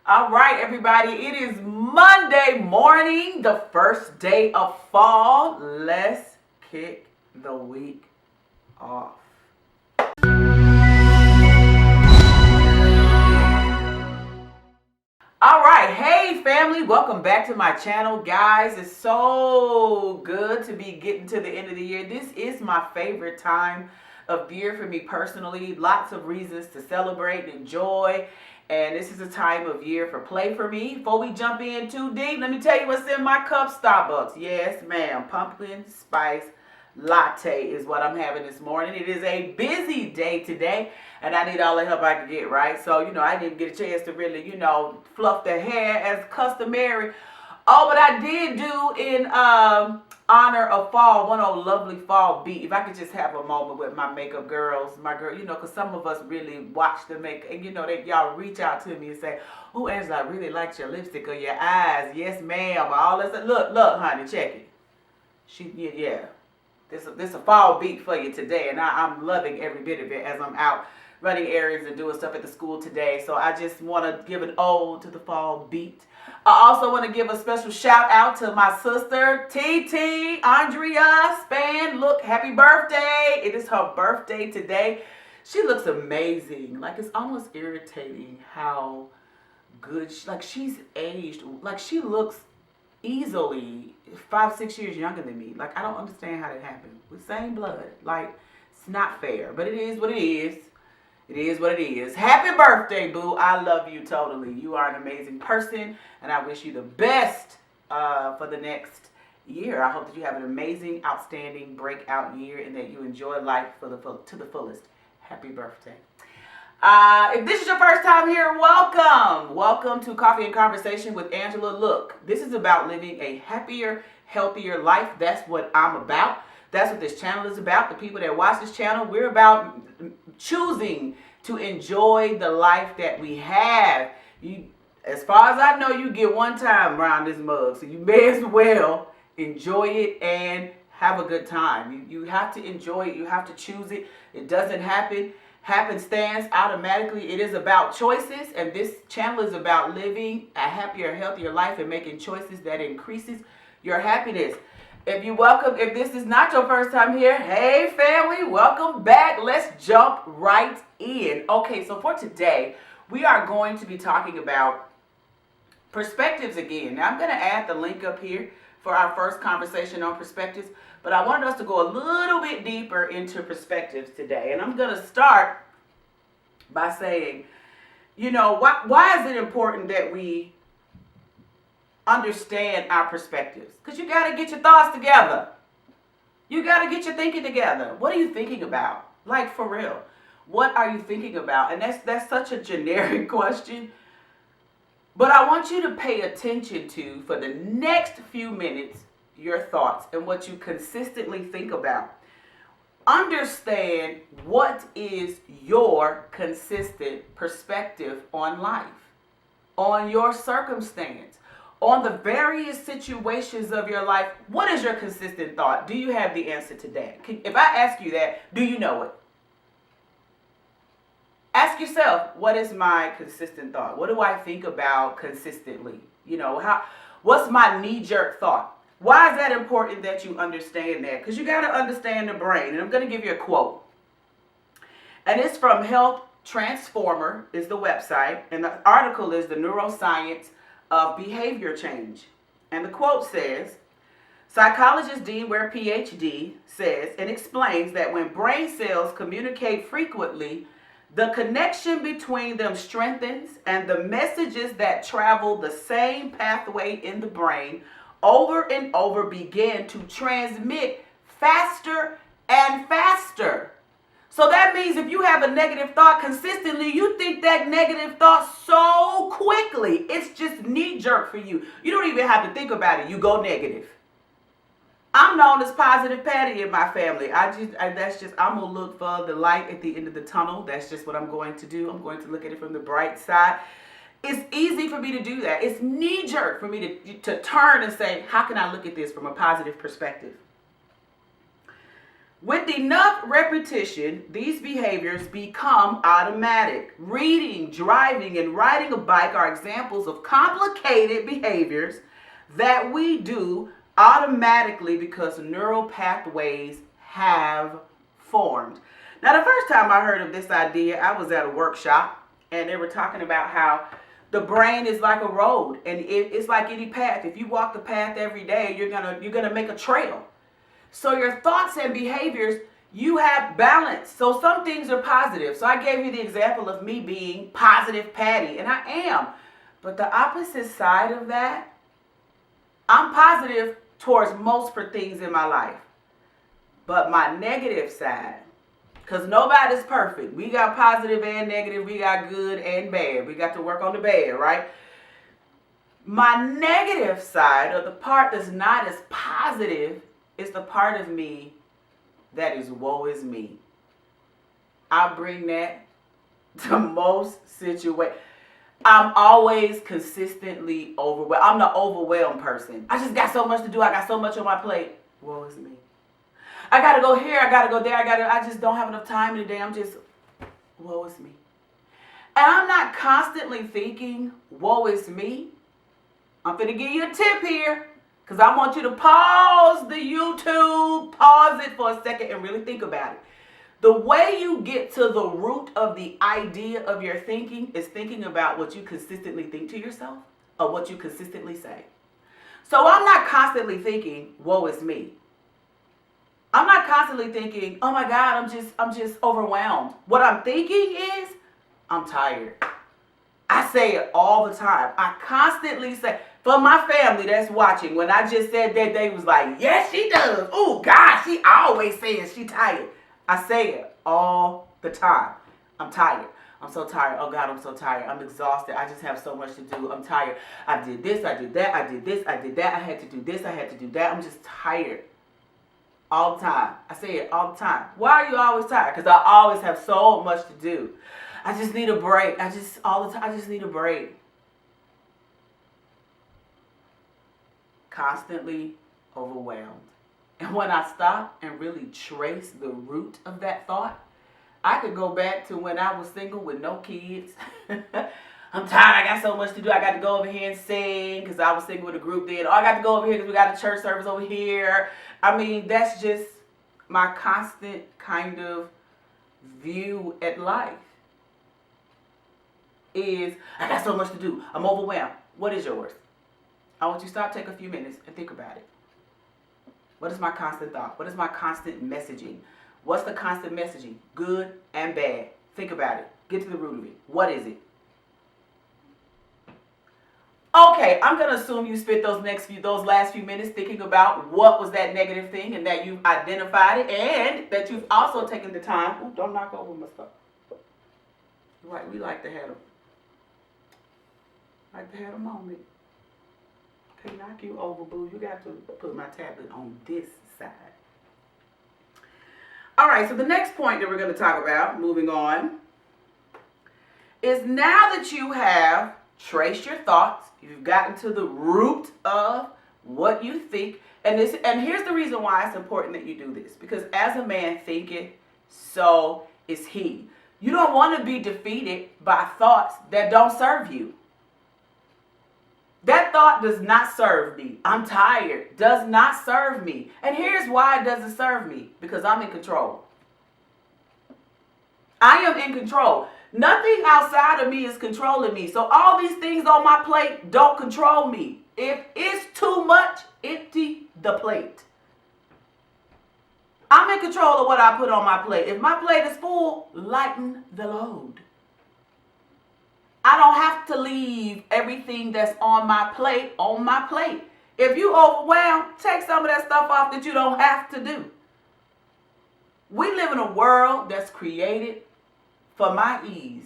All right, everybody, it is Monday morning, the first day of fall. Let's kick the week off. All right, hey family, welcome back to my channel, guys. It's so good to be getting to the end of the year. This is my favorite time of year for me personally. Lots of reasons to celebrate and enjoy. And this is a time of year for play for me. Before we jump in too deep, let me tell you what's in my cup. Starbucks. Yes, ma'am. Pumpkin spice latte is what I'm having this morning. It is a busy day today, and I need all the help I can get, right? So, I didn't get a chance to really, fluff the hair as customary. Oh, but I did do in honor of fall, one old lovely fall beat. If I could just have a moment with my makeup girls, my girl, because some of us really watch the makeup, and y'all reach out to me and say, "Oh, Angela, I really liked your lipstick or your eyes." Yes, ma'am. All this. Look, honey, check it. Yeah. This a fall beat for you today, and I'm loving every bit of it as I'm out running errands and doing stuff at the school today. So I just want to give an ode to the fall beat. I also want to give a special shout out to my sister, TT Andrea Span. Look, happy birthday. It is her birthday today. She looks amazing. Like, it's almost irritating how good, she's aged. Like, she looks easily 5-6 years younger than me. Like, I don't understand how that happened. With same blood. Like, it's not fair. But it is what it is. It is what it is. Happy birthday, boo. I love you totally. You are an amazing person, and I wish you the best for the next year. I hope that you have an amazing, outstanding, breakout year, and that you enjoy life to the fullest. Happy birthday. If this is your first time here, welcome. Welcome to Coffee and Conversation with Angela. Look, this is about living a happier, healthier life. That's what I'm about. That's what this channel is about. The people that watch this channel, we're about choosing to enjoy the life that we have. As far as I know, you get one time around this mug, so you may as well enjoy it and have a good time. You have to enjoy it. You have to choose it. It doesn't happen happenstance automatically. It is about choices, and this channel is about living a happier, healthier life and making choices that increases your happiness. If this is not your first time here, hey family, welcome back. Let's jump right in. Okay, so for today, we are going to be talking about perspectives again. Now, I'm going to add the link up here for our first conversation on perspectives, but I wanted us to go a little bit deeper into perspectives today. And I'm going to start by saying, why is it important that we understand our perspectives? Because you got to get your thoughts together. You got to get your thinking together. What are you thinking about? Like, for real. What are you thinking about? And that's such a generic question. But I want you to pay attention to, for the next few minutes, your thoughts and what you consistently think about. Understand what is your consistent perspective on life, on your circumstance, on the various situations of your life. What is your consistent thought? Do you have the answer to that? If I ask you that, do you know it? Ask yourself, what is my consistent thought? What do I think about consistently? What's my knee-jerk thought? Why is that important that you understand that? Because you got to understand the brain. And I'm going to give you a quote. And it's from Health Transformer is the website. And the article is The Neuroscience of Behavior Change. And the quote says, psychologist Dean Ware, PhD, says and explains that when brain cells communicate frequently, the connection between them strengthens, and the messages that travel the same pathway in the brain over and over begin to transmit faster and faster. So that means if you have a negative thought consistently, you think that negative thought so quickly. It's just knee-jerk for you. You don't even have to think about it. You go negative. I'm known as Positive Patty in my family. I'm going to look for the light at the end of the tunnel. That's just what I'm going to do. I'm going to look at it from the bright side. It's easy for me to do that. It's knee-jerk for me to turn and say, how can I look at this from a positive perspective? With enough repetition, these behaviors become automatic. Reading, driving, and riding a bike are examples of complicated behaviors that we do automatically because neural pathways have formed. Now, the first time I heard of this idea, I was at a workshop and they were talking about how the brain is like a road and it's like any path. If you walk the path every day, you're gonna make a trail. So your thoughts and behaviors, you have balance. So some things are positive. So I gave you the example of me being positive Patty, and I am. But the opposite side of that, I'm positive towards most for things in my life. But my negative side, because nobody's perfect. We got positive and negative. We got good and bad. We got to work on the bad, right? My negative side, or the part that's not as positive, is the part of me that is woe is me. I bring that to most situations. I'm always consistently overwhelmed. I'm the overwhelmed person. I just got so much to do. I got so much on my plate. Woe is me. I gotta go here. I gotta go there. I just don't have enough time today. I'm just, woe is me. And I'm not constantly thinking, woe is me. I'm finna give you a tip here. Because I want you to pause the YouTube, pause it for a second and really think about it. The way you get to the root of the idea of your thinking is thinking about what you consistently think to yourself or what you consistently say. So I'm not constantly thinking, woe is me. I'm not constantly thinking, oh my God, I'm just overwhelmed. What I'm thinking is, I'm tired. I say it all the time. I constantly say, for my family that's watching, when I just said that, they was like, yes, she does. Oh, God, she always says she tired. I say it all the time. I'm tired. I'm so tired. Oh, God, I'm so tired. I'm exhausted. I just have so much to do. I'm tired. I did this. I did that. I did this. I did that. I had to do this. I had to do that. I'm just tired. All the time. I say it all the time. Why are you always tired? Because I always have so much to do. I just need a break. I just need a break. Constantly overwhelmed. And when I stop and really trace the root of that thought, I could go back to when I was single with no kids. I'm tired. I got so much to do. I got to go over here and sing because I was singing with a group then. Or I got to go over here because we got a church service over here. I mean, that's just my constant kind of view at life. Is I got so much to do. I'm overwhelmed. What is yours? I want you to stop, take a few minutes, and think about it. What is my constant thought? What is my constant messaging? What's the constant messaging? Good and bad. Think about it. Get to the root of it. What is it? Okay, I'm gonna assume you spent those last few minutes thinking about what was that negative thing, and that you've identified it, and that you've also taken the time. Ooh, don't knock over my stuff. Right, we like to have a moment. Can't knock you over, boo. You got to put my tablet on this side. All right, so the next point that we're going to talk about, moving on, is now that you have traced your thoughts, you've gotten to the root of what you think, and here's the reason why it's important that you do this, because as a man thinketh, so is he. You don't want to be defeated by thoughts that don't serve you. That thought does not serve me. I'm tired. Does not serve me. And here's why it doesn't serve me. Because I'm in control. I am in control. Nothing outside of me is controlling me. So all these things on my plate don't control me. If it's too much, empty the plate. I'm in control of what I put on my plate. If my plate is full, lighten the load. I don't have to leave everything that's on my plate on my plate. If you overwhelmed, take some of that stuff off that you don't have to do. We live in a world that's created for my ease.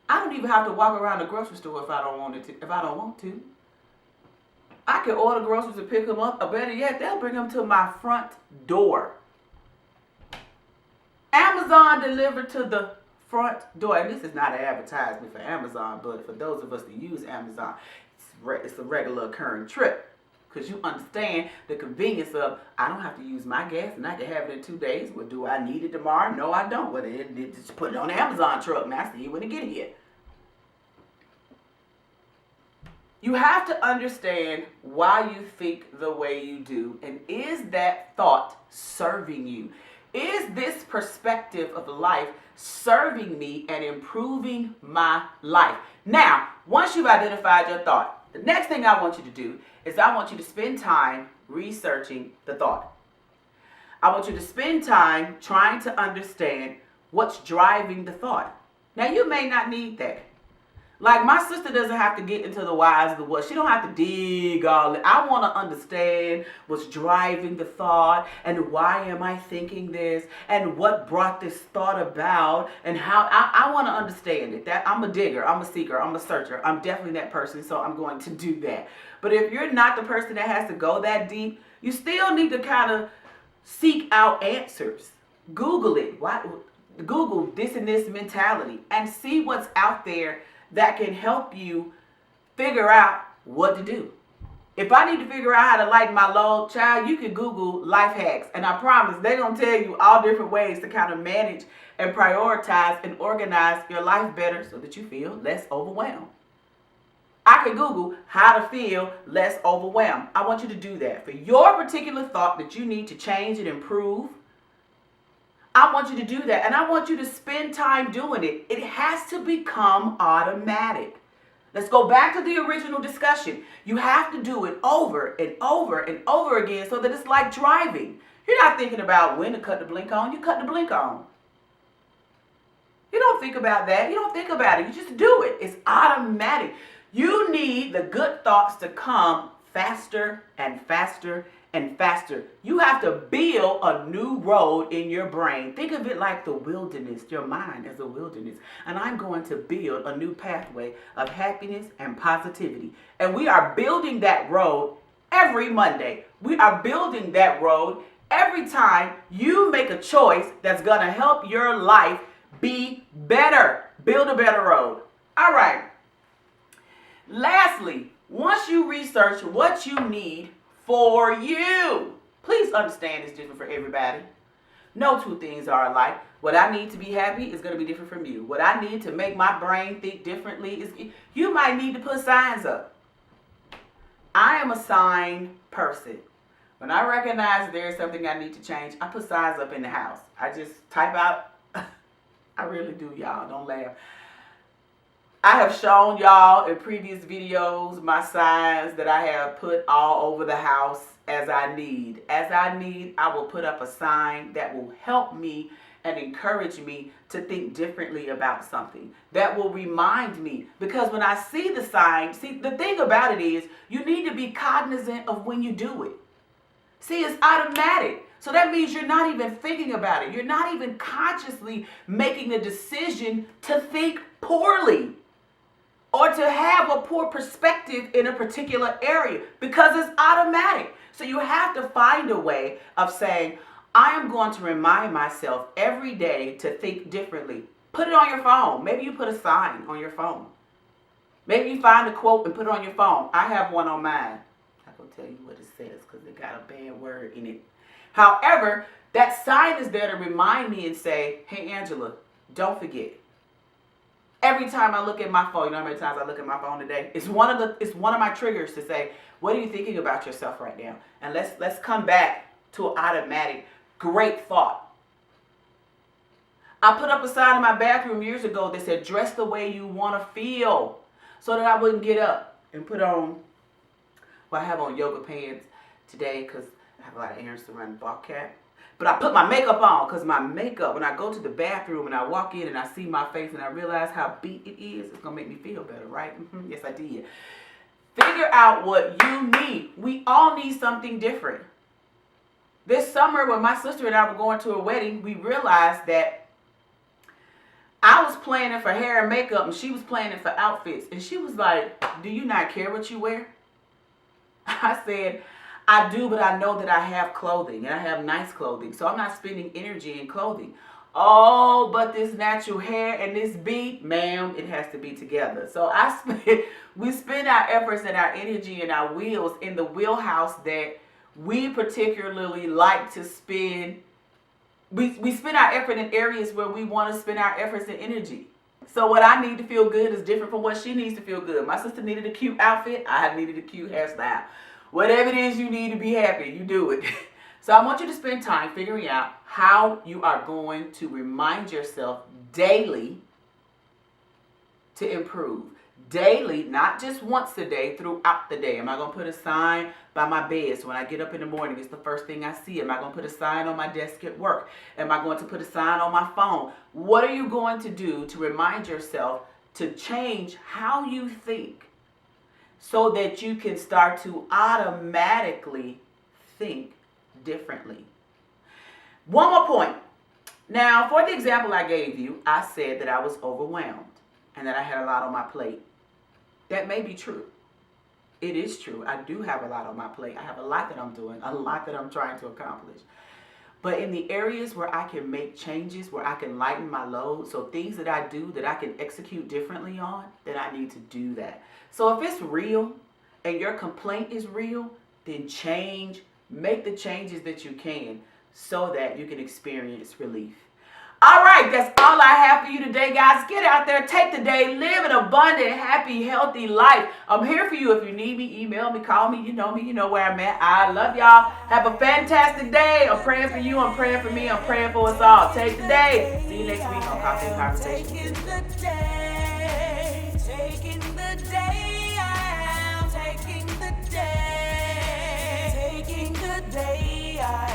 I don't even have to walk around the grocery store if I don't want to. I can order groceries and pick them up, or better yet, they'll bring them to my front door. Amazon delivered to the front door. And this is not an advertisement for Amazon, but for those of us that use Amazon, it's a regular occurring trip. because you understand the convenience of, I don't have to use my gas and I can have it in 2 days. Well, do I need it tomorrow? No, I don't. Well, just put it on the Amazon truck and I see you when it get here. You have to understand why you think the way you do, and is that thought serving you? Is this perspective of life serving me and improving my life? Now, once you've identified your thought, the next thing I want you to do is I want you to spend time researching the thought. I want you to spend time trying to understand what's driving the thought. Now, you may not need that. Like, my sister doesn't have to get into the whys of the what. She don't have to dig all it. I want to understand what's driving the thought, and why am I thinking this, and what brought this thought about, and how. I want to understand it. That I'm a digger, I'm a seeker, I'm a searcher. I'm definitely that person, so I'm going to do that. But if you're not the person that has to go that deep, you still need to kind of seek out answers. Google it. Google this and this mentality and see what's out there that can help you figure out what to do. If I need to figure out how to lighten my load, child, you can Google life hacks. And I promise they're going to tell you all different ways to kind of manage and prioritize and organize your life better so that you feel less overwhelmed. I can Google how to feel less overwhelmed. I want you to do that. For your particular thought that you need to change and improve, I want you to do that, and I want you to spend time doing it. It has to become automatic. Let's go back to the original discussion. You have to do it over and over and over again so that it's like driving. You're not thinking about when to cut the blink on. You cut the blink on. You don't think about that. You don't think about it. You just do it. It's automatic. You need the good thoughts to come faster and faster and faster. You have to build a new road in your brain. Think of it like the wilderness, your mind as a wilderness. And I'm going to build a new pathway of happiness and positivity. And we are building that road every Monday. We are building that road every time you make a choice that's going to help your life be better. Build a better road. All right. Lastly, once you research what you need for you, please understand it's different for everybody. No two things are alike. What I need to be happy is going to be different from you. What I need to make my brain think differently is, you might need to put signs up. I am a sign person. When I recognize there's something I need to change, I put signs up in the house. I just type out. I really do, y'all. Don't laugh. I have shown y'all in previous videos my signs that I have put all over the house as I need. As I need, I will put up a sign that will help me and encourage me to think differently about something. That will remind me. Because when I see the sign, see, the thing about it is, you need to be cognizant of when you do it. See, it's automatic. So that means you're not even thinking about it. You're not even consciously making a decision to think poorly, or to have a poor perspective in a particular area, because it's automatic. So you have to find a way of saying, I am going to remind myself every day to think differently. Put it on your phone. Maybe you put a sign on your phone. Maybe you find a quote and put it on your phone. I have one on mine. I can tell you what it says because it got a bad word in it. However, that sign is there to remind me and say, hey, Angela, don't forget. Every time I look at my phone, you know how many times I look at my phone today? It's one of my triggers to say, what are you thinking about yourself right now? And let's come back to an automatic, great thought. I put up a sign in my bathroom years ago that said, dress the way you want to feel, so that I wouldn't get up and put on, well, I have on yoga pants today because I have a lot of errands to run, ball cap. But I put my makeup on, because my makeup, when I go to the bathroom and I walk in and I see my face and I realize how beat it is, it's going to make me feel better, right? Yes, I did. Figure out what you need. We all need something different. This summer, when my sister and I were going to a wedding, we realized that I was planning for hair and makeup and she was planning for outfits. And she was like, do you not care what you wear? I said, I do, but I know that I have clothing and I have nice clothing. So I'm not spending energy in clothing. Oh, but this natural hair and this beat, ma'am, it has to be together. So We spend our efforts and our energy and our wheels in the wheelhouse that we particularly like to spend. We spend our effort in areas where we want to spend our efforts and energy. So what I need to feel good is different from what she needs to feel good. My sister needed a cute outfit. I needed a cute hairstyle. Whatever it is you need to be happy, you do it. So I want you to spend time figuring out how you are going to remind yourself daily to improve. Daily, not just once a day, throughout the day. Am I going to put a sign by my bed so when I get up in the morning, it's the first thing I see? Am I going to put a sign on my desk at work? Am I going to put a sign on my phone? What are you going to do to remind yourself to change how you think so that you can start to automatically think differently? One more point. Now, for the example I gave you, I said that I was overwhelmed and that I had a lot on my plate. That may be true. It is true. I do have a lot on my plate. I have a lot that I'm doing, a lot that I'm trying to accomplish. But in the areas where I can make changes, where I can lighten my load, so things that I do that I can execute differently on, then I need to do that. So if it's real and your complaint is real, then change, make the changes that you can so that you can experience relief. All right, that's all I have for you today, guys. Get out there, take the day, live an abundant, happy, healthy life. I'm here for you. If you need me, email me, call me. You know where I'm at. I love y'all. Have a fantastic day. I'm praying for you. I'm praying for me. I'm praying for us all. Take the day. See you next week on Coffee and Conversation. Taking the day, taking the day, I am taking the day, taking the day, I am.